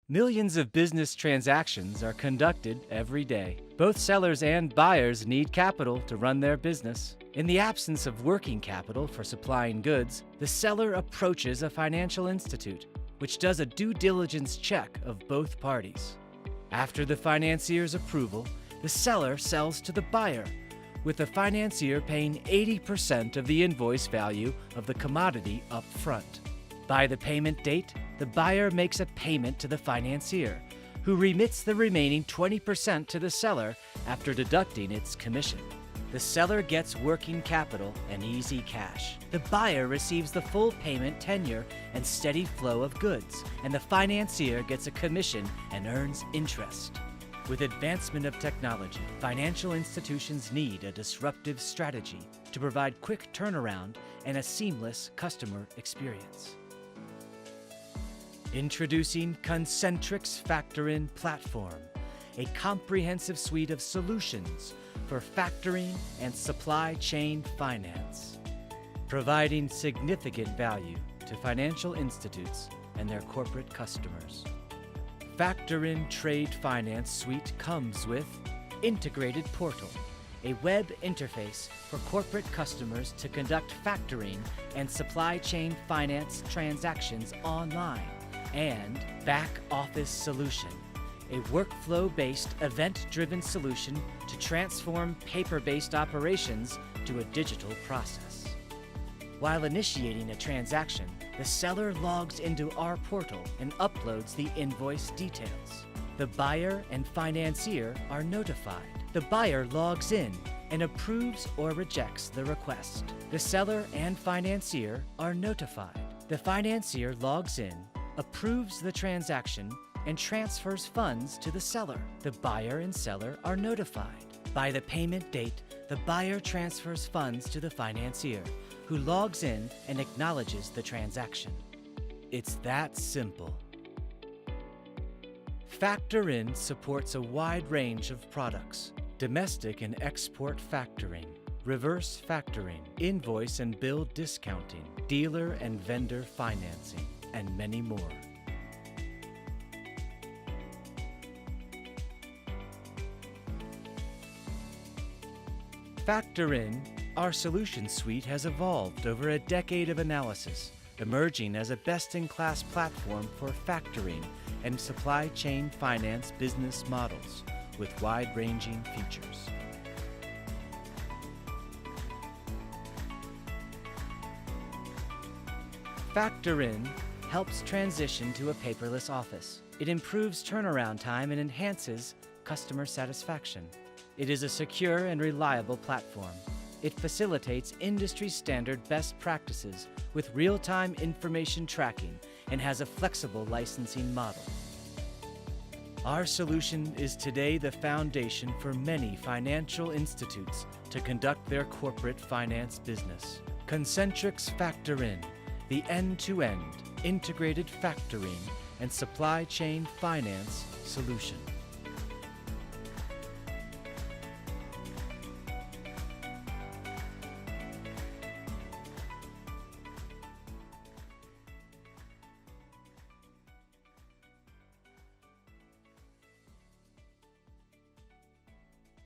Millions of business transactions are conducted every day. Both sellers and buyers need capital to run their business. In the absence of working capital for supplying goods, the seller approaches a financial institute, which does a due diligence check of both parties. After the financier's approval, the seller sells to the buyer, with the financier paying 80% of the invoice value of the commodity up front. By the payment date, the buyer makes a payment to the financier, who remits the remaining 20% to the seller after deducting its commission. The seller gets working capital and easy cash. The buyer receives the full payment tenure and steady flow of goods, and the financier gets a commission and earns interest. With advancement of technology, financial institutions need a disruptive strategy to provide quick turnaround and a seamless customer experience. Introducing Concentrix Factorin Platform, a comprehensive suite of solutions for factoring and supply chain finance, providing significant value to financial institutes and their corporate customers. Factorin Trade Finance Suite comes with Integrated Portal, a web interface for corporate customers to conduct factoring and supply chain finance transactions online, and Back Office Solution, a workflow-based, event-driven solution to transform paper-based operations to a digital process. While initiating a transaction, the seller logs into our portal and uploads the invoice details. The buyer and financier are notified. The buyer logs in and approves or rejects the request. The seller and financier are notified. The financier logs in, approves the transaction, and transfers funds to the seller. The buyer and seller are notified. By the payment date, the buyer transfers funds to the financier, who logs in and acknowledges the transaction. It's that simple. Factorin supports a wide range of products: domestic and export factoring, reverse factoring, invoice and bill discounting, dealer and vendor financing, and many more. Factorin, our solution suite, has evolved over a decade of analysis, emerging as a best-in-class platform for factoring and supply chain finance business models with wide-ranging features. Factorin helps transition to a paperless office. It improves turnaround time and enhances customer satisfaction. It is a secure and reliable platform. It facilitates industry-standard best practices with real-time information tracking and has a flexible licensing model. Our solution is today the foundation for many financial institutes to conduct their corporate finance business. Concentrix Factorin, the end-to-end integrated factoring and supply chain finance solution.